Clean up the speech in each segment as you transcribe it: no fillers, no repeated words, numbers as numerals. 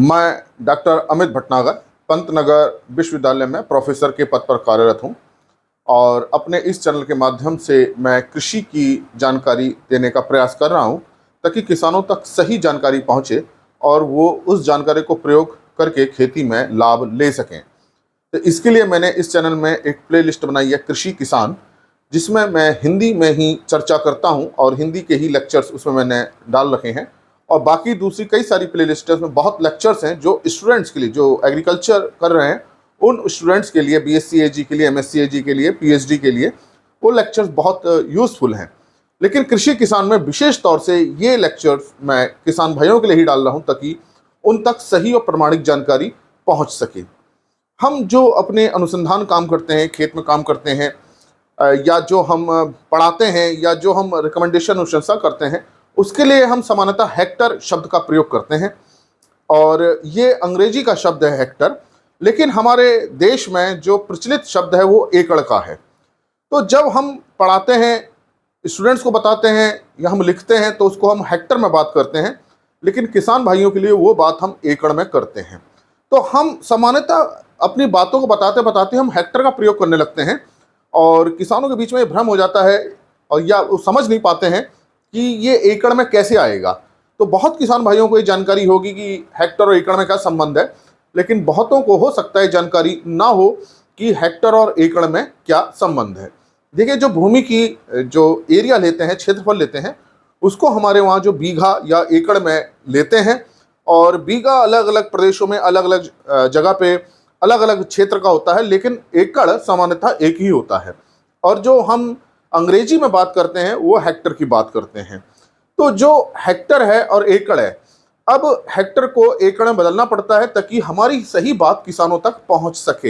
मैं डॉक्टर अमित भटनागर पंतनगर विश्वविद्यालय में प्रोफेसर के पद पर कार्यरत हूँ और अपने इस चैनल के माध्यम से मैं कृषि की जानकारी देने का प्रयास कर रहा हूँ ताकि किसानों तक सही जानकारी पहुँचे और वो उस जानकारी को प्रयोग करके खेती में लाभ ले सकें। तो इसके लिए मैंने इस चैनल में एक प्लेलिस्ट बनाई है कृषि किसान, जिसमें मैं हिंदी में ही चर्चा करता हूँ और हिंदी के ही लेक्चर्स उसमें मैंने डाल रखे हैं। और बाकी दूसरी कई सारी प्लेलिस्ट्स में बहुत लेक्चर्स हैं जो स्टूडेंट्स के लिए, जो एग्रीकल्चर कर रहे हैं उन स्टूडेंट्स के लिए, बीएससी एजी के लिए, एमएससी एजी के लिए, पीएचडी के लिए वो लेक्चर्स बहुत यूज़फुल हैं। लेकिन कृषि किसान में विशेष तौर से ये लेक्चर्स मैं किसान भाइयों के लिए ही डाल रहा हूँ ताकि उन तक सही और प्रमाणिक जानकारी पहुँच सके। हम जो अपने अनुसंधान काम करते हैं, खेत में काम करते हैं, या जो हम पढ़ाते हैं या जो हम रिकमेंडेशन अनुशंसा करते हैं, उसके लिए हम सामान्यतः हेक्टर शब्द का प्रयोग करते हैं और ये अंग्रेजी का शब्द है हेक्टर, लेकिन हमारे देश में जो प्रचलित शब्द है वो एकड़ का है। तो जब हम पढ़ाते हैं, स्टूडेंट्स को बताते हैं या हम लिखते हैं तो उसको हम हेक्टर में बात करते हैं, लेकिन किसान भाइयों के लिए वो बात हम एकड़ में करते हैं। तो हम सामान्यतः अपनी बातों को बताते बताते हम हेक्टर का प्रयोग करने लगते हैं और किसानों के बीच में भ्रम हो जाता है और या वो समझ नहीं पाते हैं कि ये एकड़ में कैसे आएगा। तो बहुत किसान भाइयों को ये जानकारी होगी कि हेक्टर और एकड़ में क्या संबंध है, लेकिन बहुतों को हो सकता है जानकारी ना हो कि हेक्टर और एकड़ में क्या संबंध है। देखिए, जो भूमि की जो एरिया लेते हैं, क्षेत्रफल लेते हैं, उसको हमारे वहाँ जो बीघा या एकड़ में लेते हैं और बीघा अलग अलग प्रदेशों में अलग अलग जगह पे अलग अलग क्षेत्र का होता है, लेकिन एकड़ सामान्यतः एक ही होता है। और जो हम अंग्रेजी में बात करते हैं वो हेक्टर की बात करते हैं। तो जो हेक्टर है और एकड़ है, अब हेक्टर को एकड़ में बदलना पड़ता है ताकि हमारी सही बात किसानों तक पहुंच सके।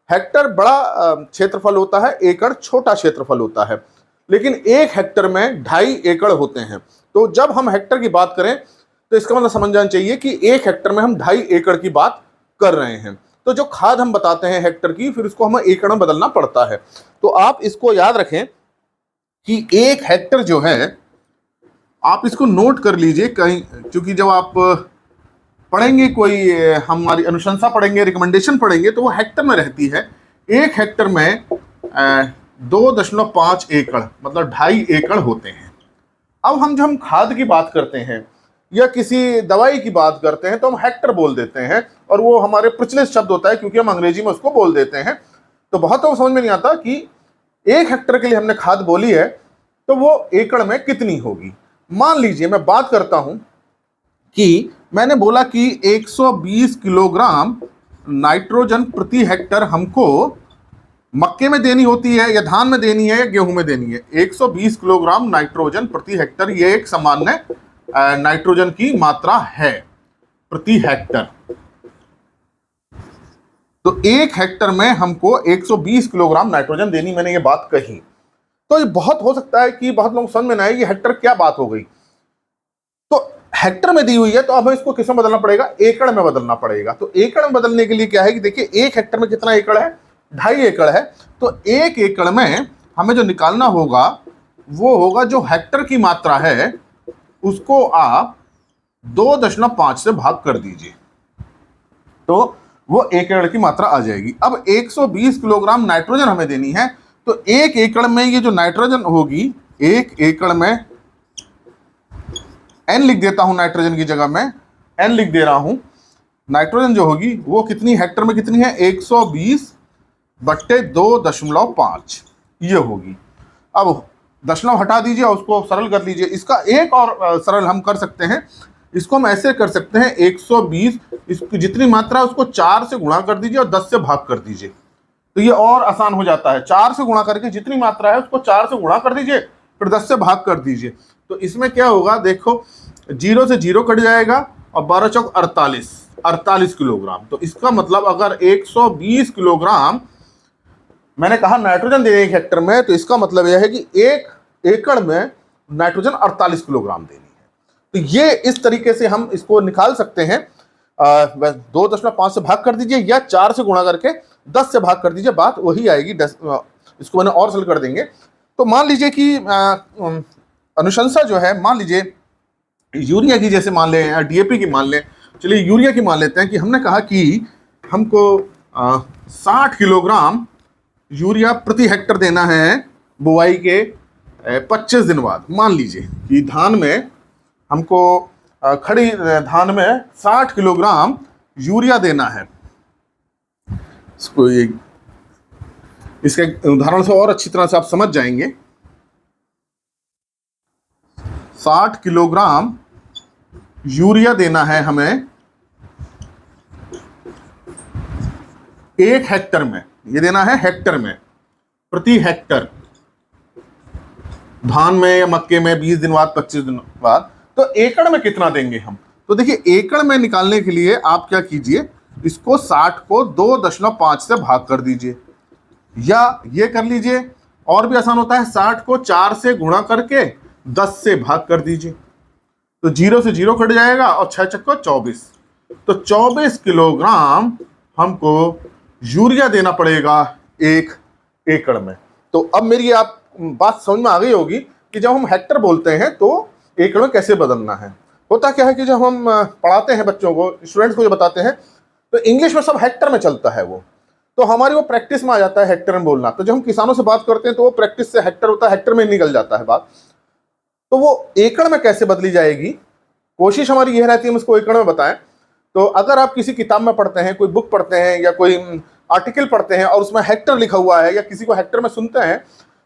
हेक्टर बड़ा क्षेत्रफल होता है, एकड़ छोटा क्षेत्रफल होता है, लेकिन एक हेक्टर में 2.5 एकड़ होते हैं। तो जब हम हेक्टर की बात करें तो इसका मतलब समझ जाना चाहिए कि एक हेक्टर में हम 2.5 एकड़ की बात कर रहे हैं। तो जो खाद हम बताते हैं हेक्टर की, फिर इसको हमें एकड़ में बदलना पड़ता है। तो आप इसको याद रखें कि एक हेक्टर जो है, आप इसको नोट कर लीजिए कहीं, क्योंकि जब आप पढ़ेंगे, कोई हमारी अनुशंसा पढ़ेंगे, रिकमेंडेशन पढ़ेंगे, तो वो हेक्टर में रहती है। एक हेक्टर में 2.5 एकड़ मतलब 2.5 एकड़ होते हैं। अब जब हम खाद की बात करते हैं या किसी दवाई की बात करते हैं तो हम हेक्टर बोल देते हैं और वो हमारे प्रचलित शब्द होता है क्योंकि हम अंग्रेजी में उसको बोल देते हैं। तो बहुतों को समझ में नहीं आता कि एक हेक्टर के लिए हमने खाद बोली है तो वो एकड़ में कितनी होगी। मान लीजिए मैं बात करता हूं कि मैंने बोला कि 120 किलोग्राम नाइट्रोजन प्रति हेक्टर हमको मक्के में देनी होती है या धान में देनी है या गेहूं में देनी है। 120 किलोग्राम नाइट्रोजन प्रति हेक्टर, ये एक सामान्य नाइट्रोजन की मात्रा है प्रति हेक्टर। तो एक हेक्टर में हमको 120 किलोग्राम नाइट्रोजन देनी, मैंने ये बात कही। तो ये बहुत हो सकता है कि बहुत लोग समझ में ना आए ये हेक्टर क्या बात हो गई। तो हेक्टर में दी हुई है तो अब इसको किस में बदलना पड़ेगा, एकड़ में बदलना पड़ेगा। तो एकड़ में बदलने के लिए क्या है कि देखिए, एक हेक्टर में कितना एकड़ है, 2.5 एकड़ है। तो एक एकड़ में हमें जो निकालना होगा वो होगा, जो हेक्टर की मात्रा है उसको आप 2.5 से भाग कर दीजिए तो वो एक एकड़ की मात्रा आ जाएगी। अब 120 किलोग्राम नाइट्रोजन हमें देनी है, तो एक एकड़ में ये जो नाइट्रोजन होगी, एक एकड़ में n लिख देता हूं, नाइट्रोजन की जगह में n लिख दे रहा हूं। नाइट्रोजन जो होगी वो कितनी हेक्टर में कितनी है, 120/2.5 ये होगी। अब दशमलव हटा दीजिए और उसको सरल कर लीजिए। इसका एक और सरल हम कर सकते हैं, इसको हम ऐसे कर सकते हैं, 120 इसकी जितनी मात्रा है उसको 4 से गुणा कर दीजिए और 10 से भाग कर दीजिए, तो ये और आसान हो जाता है। 4 से गुणा करके जितनी मात्रा है उसको 4 से गुणा कर दीजिए, फिर 10 से भाग कर दीजिए। तो इसमें क्या होगा, देखो 0 से 0 कट जाएगा और 12 चौक 48 किलोग्राम। तो इसका मतलब अगर 120 किलोग्राम मैंने कहा नाइट्रोजन दे एक हेक्टर में, तो इसका मतलब यह है कि एक एकड़ में नाइट्रोजन 48 किलोग्राम देनी है। तो ये इस तरीके से हम इसको निकाल सकते हैं। 2.5 से भाग कर दीजिए या 4 से गुणा करके 10 से भाग कर दीजिए, बात वही आएगी। इसको मैंने और सरल कर देंगे। तो मान लीजिए कि अनुशंसा जो है, मान लीजिए यूरिया की जैसे मान लें या डीएपी की मान लें, चलिए यूरिया की मान लेते हैं कि हमने कहा कि हमको 60 किलोग्राम यूरिया प्रति हेक्टर देना है बुआई के 25 दिन बाद। मान लीजिए कि धान में हमको खड़ी धान में 60 किलोग्राम यूरिया देना है। इसके उदाहरण से और अच्छी तरह से आप समझ जाएंगे। 60 किलोग्राम यूरिया देना है हमें 1 हेक्टर में। ये देना है हेक्टर में, प्रति हेक्टर, धान में या मक्के में 20 दिन बाद 25 दिन बाद। तो एकड़ में कितना देंगे हम? तो देखिए एकड़ में निकालने के लिए आप क्या कीजिए, इसको 60 को 2.5 से भाग कर दीजिए, या ये कर लीजिए, और भी आसान होता है, 60 को 4 से गुणा करके 10 से भाग कर दीजिए। तो 0 से 0 कट जाएगा और 6 चक्को 24। तो 24 किलोग्राम हमको यूरिया देना पड़ेगा 1 एकड़ में। तो अब मेरी आप बात समझ में आ गई होगी कि जब हम हेक्टर बोलते हैं तो एकड़ में कैसे बदलना है। होता क्या है कि जब हम पढ़ाते हैं बच्चों को, स्टूडेंट्स को जो बताते हैं, तो इंग्लिश में सब हेक्टर में चलता है वो, तो हमारी वो प्रैक्टिस में आ जाता है हेक्टर में बोलना। तो जब हम किसानों से बात करते हैं तो वो प्रैक्टिस से हेक्टर होता है, हेक्टर में निकल जाता है बात। तो वो एकड़ में कैसे बदली जाएगी, कोशिश हमारी यह रहती है हम इसको एकड़ में बताएं। तो अगर आप किसी किताब में पढ़ते हैं, कोई बुक पढ़ते हैं या कोई आर्टिकल पढ़ते हैं और उसमें हेक्टर लिखा हुआ है, या किसी को हेक्टर में सुनते हैं,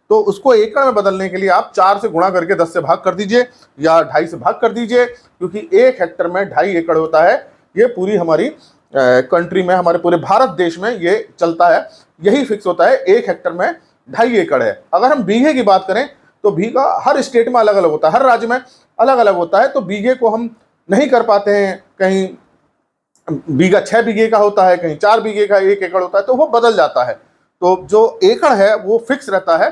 तो उसको एकड़ में बदलने के लिए आप 4 से गुणा करके 10 से भाग कर दीजिए या 2.5 से भाग कर दीजिए, क्योंकि 1 हेक्टर में 2.5 एकड़ होता है। ये पूरी हमारी कंट्री में, हमारे पूरे भारत देश में ये चलता है, यही फिक्स होता है, 1 हेक्टर में 2.5 एकड़ है। अगर हम बीघे की बात करें तो बीघा हर स्टेट में अलग अलग होता है, हर राज्य में अलग अलग होता है। तो बीघे को हम नहीं कर पाते हैं, कहीं बीघा 6 बीघे का होता है, कहीं 4 बीघे का 1 एकड़ होता है, तो वो बदल जाता है। तो जो एकड़ है वो फिक्स रहता है।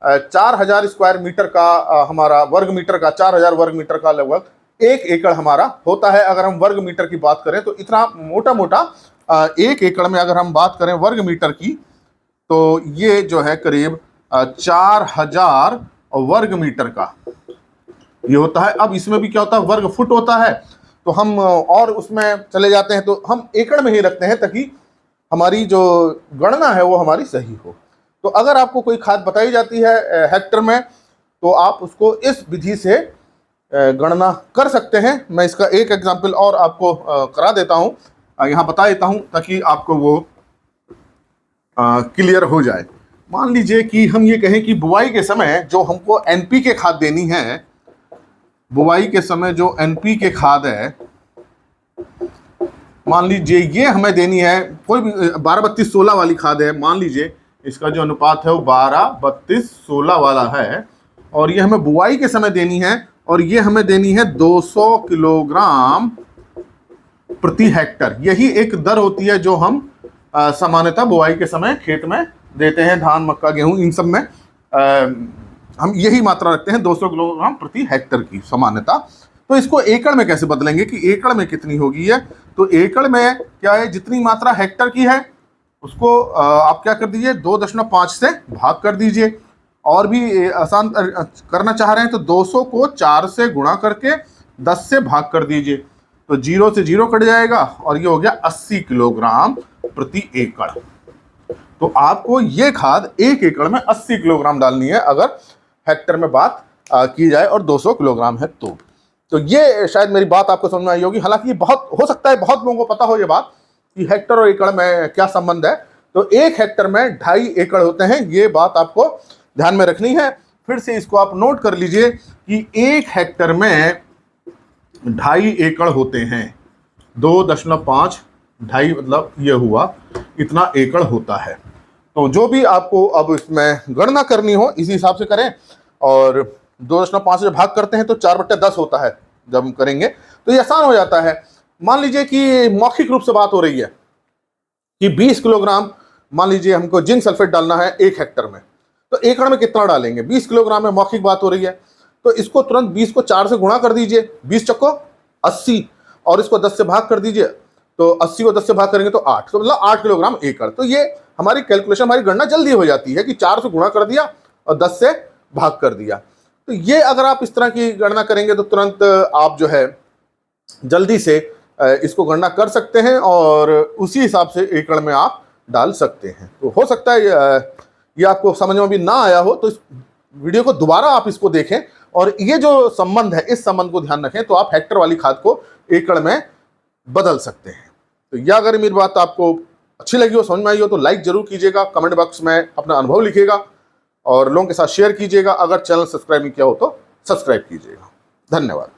4000 स्क्वायर मीटर का हमारा वर्ग मीटर का, 4000 वर्ग मीटर का लगभग 1 एकड़ हमारा होता है। अगर हम वर्ग मीटर की बात करें तो इतना मोटा मोटा 1 एकड़ में अगर हम बात करें वर्ग मीटर की, तो ये जो है करीब 4000 वर्ग मीटर का ये होता है। अब इसमें भी क्या होता है, वर्ग फुट होता है, तो हम और उसमें चले जाते हैं, तो हम एकड़ में ही रखते हैं ताकि हमारी जो गणना है वो हमारी सही हो। तो अगर आपको कोई खाद बताई जाती है हेक्टर में, तो आप उसको इस विधि से गणना कर सकते हैं। मैं इसका एक एग्जाम्पल और आपको करा देता हूँ, यहाँ बता देता हूँ ताकि आपको वो क्लियर हो जाए। मान लीजिए कि हम ये कहें कि बुआई के समय जो हमको NPK खाद देनी है, बुआई के समय जो NPK खाद है, मान लीजिए ये हमें देनी है, कोई भी 12-32-16 वाली खाद है, मान लीजिए इसका जो अनुपात है वो 12-32-16 वाला है, और ये हमें बुआई के समय देनी है, और ये हमें देनी है 200 किलोग्राम प्रति हेक्टर। यही एक दर होती है जो हम सामान्यतः बुआई के समय खेत में देते हैं, धान मक्का गेहूं इन सब में हम यही मात्रा रखते हैं, 200 किलोग्राम प्रति हेक्टर की सामान्यतः। तो इसको एकड़ में कैसे बदलेंगे कि एकड़ में कितनी होगी है। तो एकड़ में क्या है, जितनी मात्रा हेक्टर की है उसको आप क्या कर दीजिए, 2.5 से भाग कर दीजिए। और भी आसान करना चाह रहे हैं तो 200 को 4 से गुणा करके 10 से भाग कर दीजिए, तो 0 से 0 कट जाएगा और ये हो गया 80 किलोग्राम प्रति एकड़। तो आपको ये खाद 1 एकड़ में 80 किलोग्राम डालनी है अगर हेक्टर में बात की जाए और 200 किलोग्राम है तो ये शायद मेरी बात आपको समझ में आई होगी। हालांकि ये बहुत हो सकता है बहुत लोगों को पता हो ये बात कि हेक्टर और एकड़ में क्या संबंध है। तो 1 हेक्टर में 2.5 एकड़ होते हैं, ये बात आपको ध्यान में रखनी है। फिर से इसको आप नोट कर लीजिए कि 1 हेक्टर में 2.5 एकड़ होते हैं। 2.5 2.5 मतलब ये हुआ, इतना एकड़ होता है। तो जो भी आपको अब इसमें गणना करनी हो इसी हिसाब से करें, और 2.5 से भाग करते हैं तो 4/10 होता है। जब हम करेंगे तो ये आसान हो जाता है। मान लीजिए कि मौखिक रूप से बात हो रही है कि 20 किलोग्राम मान लीजिए हमको जिंक सल्फेट डालना है 1 हेक्टर में, तो एकड़ में कितना डालेंगे, 20 किलोग्राम में मौखिक बात हो रही है। तो इसको तुरंत 20 को 4 से गुणा कर दीजिए, 20 चक्को 80, और इसको 10 से भाग कर दीजिए, तो 80 को 10 से भाग करेंगे तो 8, तो मतलब 8 किलोग्राम एकड़। तो ये हमारी कैलकुलेशन, हमारी गणना जल्दी हो जाती है कि 4 से गुणा कर दिया और 10 से भाग कर दिया। तो ये अगर आप इस तरह की गणना करेंगे तो तुरंत आप जो है जल्दी से इसको गणना कर सकते हैं और उसी हिसाब से एकड़ में आप डाल सकते हैं। तो हो सकता है ये आपको समझ में भी ना आया हो, तो इस वीडियो को दोबारा आप इसको देखें और ये जो संबंध है इस संबंध को ध्यान रखें, तो आप हेक्टर वाली खाद को एकड़ में बदल सकते हैं। तो यह अगर मेरी बात आपको अच्छी लगी हो, समझ में आई हो, तो लाइक जरूर कीजिएगा, कमेंट बॉक्स में अपना अनुभव लिखिएगा और लोगों के साथ शेयर कीजिएगा। अगर चैनल सब्सक्राइब नहीं किया हो तो सब्सक्राइब कीजिएगा। धन्यवाद।